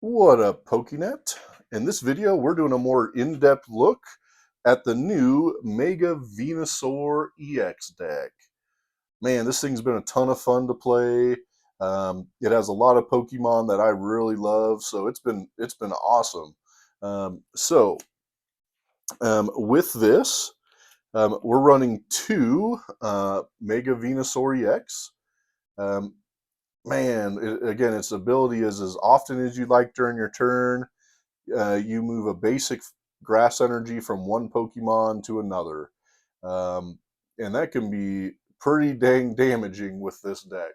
What up, PokeNet? In this video, we're doing a more in-depth look at the new Mega Venusaur EX deck. Man, this thing's been a ton of fun to play. It has a lot of Pokemon that I really love, so it's been awesome. With this, we're running two Mega Venusaur EX. Um, again, its ability is as often as you like during your turn. You move a basic grass energy from one Pokemon to another. Um, and that can be pretty dang damaging with this deck.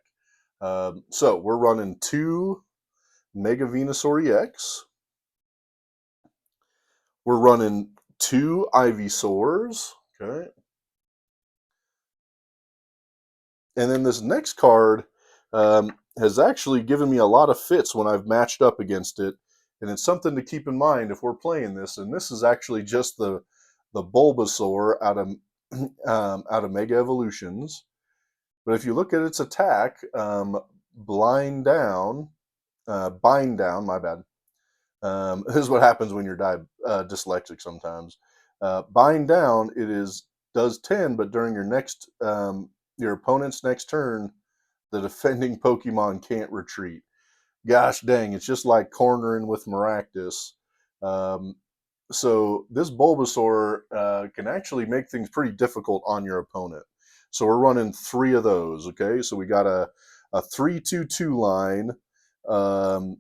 So we're running two Mega Venusaur EX. We're running two Ivysaurs. Okay. And then this next card has actually given me a lot of fits when I've matched up against it. And it's something to keep in mind if we're playing this. And this is actually just the Bulbasaur out of Mega Evolutions. But if you look at its attack, blind down, bind down, my bad. This is what happens when you're dyslexic sometimes. Bind down, does 10, but during your opponent's next turn, the defending Pokemon can't retreat. Gosh dang, it's just like cornering with Maractus. Um, so this Bulbasaur can actually make things pretty difficult on your opponent. So we're running three of those. Okay, so we got a 3-2-2 line from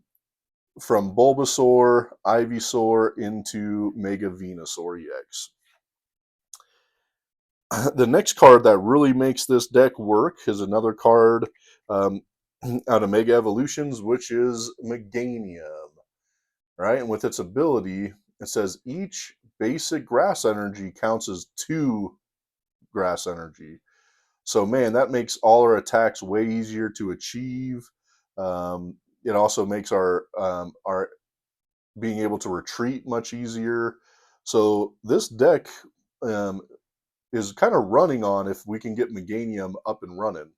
Bulbasaur, Ivysaur into Mega Venusaur EX. The next card that really makes this deck work is another card um, out of Mega Evolutions, which is Meganium, right? And with its ability, it says each basic grass energy counts as two grass energy. So, man, that makes all our attacks way easier to achieve. It also makes our being able to retreat much easier. So, this deck um, is kind of running on if we can get Meganium up and running.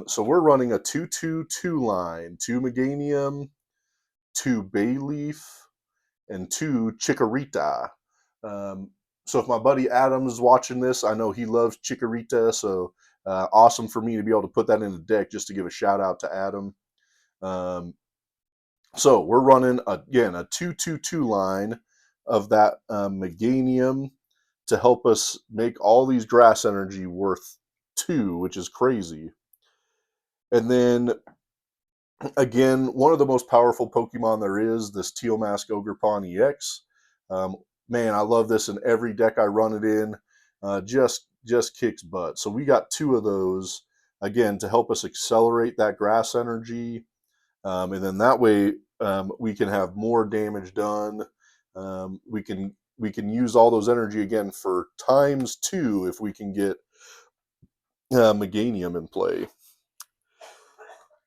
So we're running a 2-2-2 line, two Meganium, two Bayleef, and two Chikorita. Um, so if my buddy Adam's watching this, I know he loves Chikorita, so awesome for me to be able to put that in the deck just to give a shout out to Adam. Um, so we're running, again, a 2-2-2 line of that Meganium to help us make all these grass energy worth two, which is crazy. And then again, one of the most powerful Pokemon there is, this Teal Mask Ogerpon EX. Um, Man, I love this in every deck I run it in. Just kicks butt. So we got two of those again to help us accelerate that grass energy, and then that way we can have more damage done. We can use all those energy again for times two if we can get Meganium in play.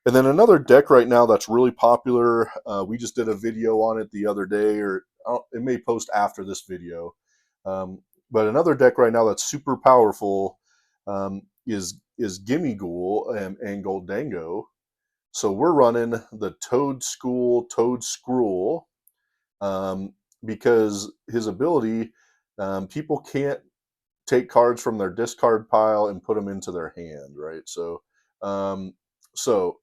And then another deck right now that's really popular, we just did a video on it the other day, or it may post after this video. But another deck right now that's super powerful is Gimmighoul and Goldango. So we're running the Toedscruel because his ability, people can't take cards from their discard pile and put them into their hand, right? Um, so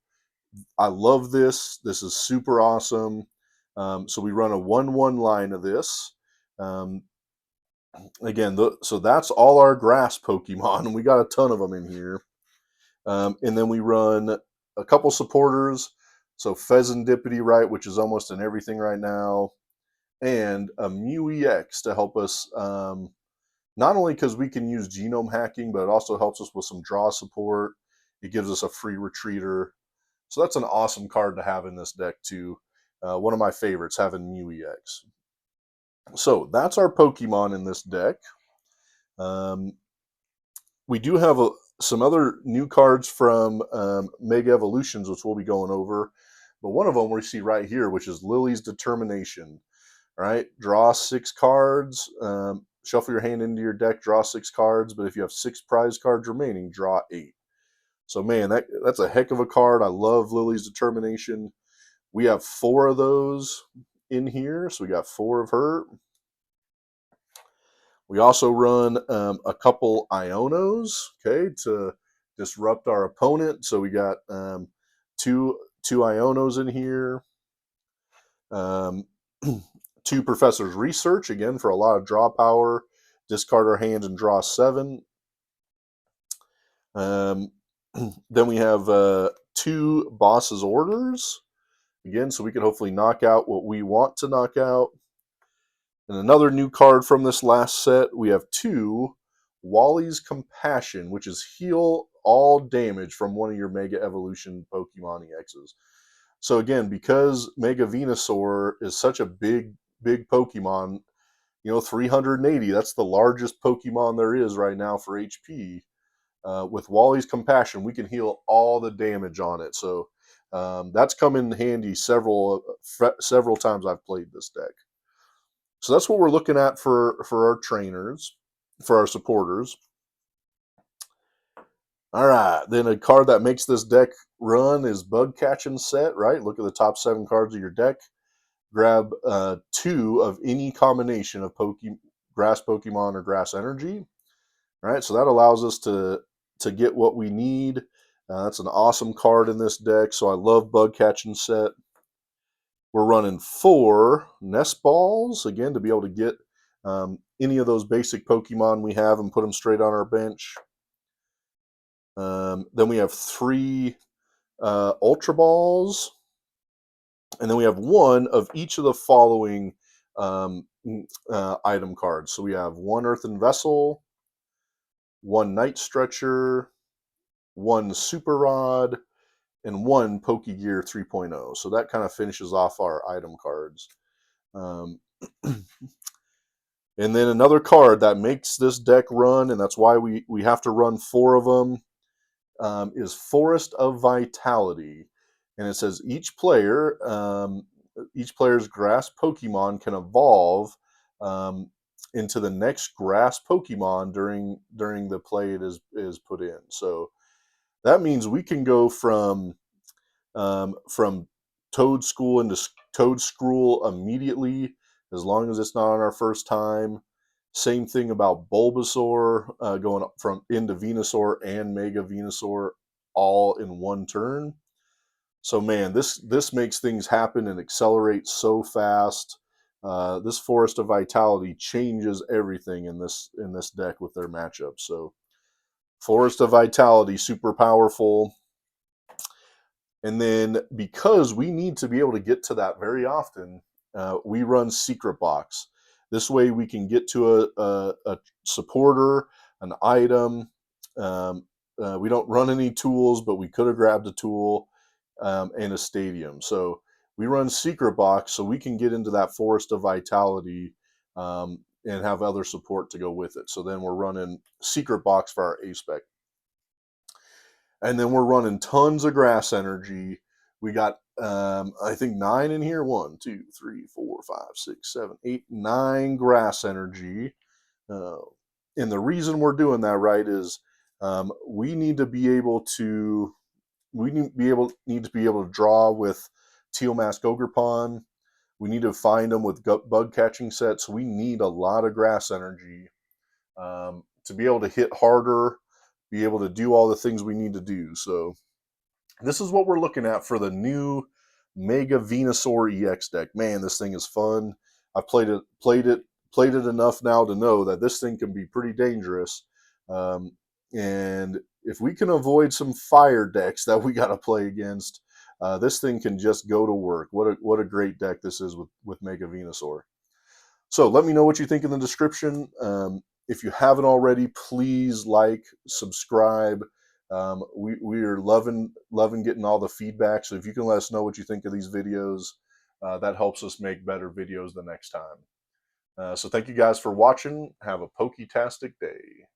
I love this. This is super awesome. So we run a 1-1 line of this. Um, again, so that's all our grass Pokemon. We got a ton of them in here. And then we run a couple supporters. So Fezandipiti, right, which is almost in everything right now. And a Mew EX to help us, not only because we can use genome hacking, but it also helps us with some draw support. It gives us a free retreater. So that's an awesome card to have in this deck too. One of my favorites, having Mew EX. So that's our Pokemon in this deck. Um, we do have some other new cards from Mega Evolutions, which we'll be going over. But one of them we see right here, which is Lily's Determination. Right, draw 6 cards. Shuffle your hand into your deck, draw 6 cards. But if you have 6 prize cards remaining, draw 8. So man, that's a heck of a card. I love Lily's Determination. We have 4 of those in here, so we got 4 of her. We also run a couple Ionos, okay, to disrupt our opponent. So we got two Ionos in here. 2 Professor's Research, again, for a lot of draw power. Discard our hands and draw 7. Then we have 2 Boss's Orders, again, so we can hopefully knock out what we want to knock out. And another new card from this last set, we have 2 Wally's Compassion, which is heal all damage from one of your Mega Evolution Pokemon EXs. So again, because Mega Venusaur is such a big Pokemon, 380, that's the largest Pokemon there is right now for HP. With Wally's Compassion, we can heal all the damage on it. So that's come in handy several times I've played this deck. So that's what we're looking at for our trainers, for our supporters. All right, then a card that makes this deck run is Bug Catching Set, right? Look at the top 7 cards of your deck. Grab 2 of any combination of Grass Pokemon or Grass Energy. All right, so that allows us to get what we need. That's an awesome card in this deck, so I love Bug Catching Set. We're running 4 Nest Balls, again, to be able to get any of those basic Pokemon we have and put them straight on our bench. Then we have 3 Ultra Balls. And then we have 1 of each of the following item cards. So we have 1 Earthen Vessel, 1 Night Stretcher, 1 Super Rod, and 1 Pokegear 3.0. So that kind of finishes off our item cards. And then another card that makes this deck run, and that's why we have to run 4 of them, is Forest of Vitality. And it says each player's grass Pokemon can evolve into the next grass Pokemon during the play it is put in. So that means we can go from Toedscool into Toedscruel immediately, as long as it's not on our first time. Same thing about Bulbasaur, going from into Venusaur and Mega Venusaur all in one turn. So man, this makes things happen and accelerate so fast. This Forest of Vitality changes everything in this deck with their matchup. So Forest of Vitality, super powerful. And then because we need to be able to get to that very often, we run Secret Box. This way we can get to a supporter, an item. We don't run any tools, but we could have grabbed a tool and a stadium. So we run Secret Box so we can get into that Forest of Vitality and have other support to go with it. So then we're running Secret Box for our A-Spec. And then we're running tons of Grass Energy. We got, I think, 9 in here. 1, 2, 3, 4, 5, 6, 7, 8, 9 Grass Energy. And the reason we're doing that, right, is we need to be able to draw with Teal Mask Ogerpon. We need to find them with bug catching sets. We need a lot of Grass Energy to be able to hit harder, be able to do all the things we need to do. So this is what we're looking at for the new Mega Venusaur EX deck. Man, this thing is fun. I've played it enough now to know that this thing can be pretty dangerous. And if we can avoid some fire decks that we got to play against, this thing can just go to work. What a great deck this is with Mega Venusaur. So let me know what you think in the description. If you haven't already, please like, subscribe. We are loving getting all the feedback. So if you can let us know what you think of these videos, that helps us make better videos the next time. So thank you guys for watching. Have a Poketastic day.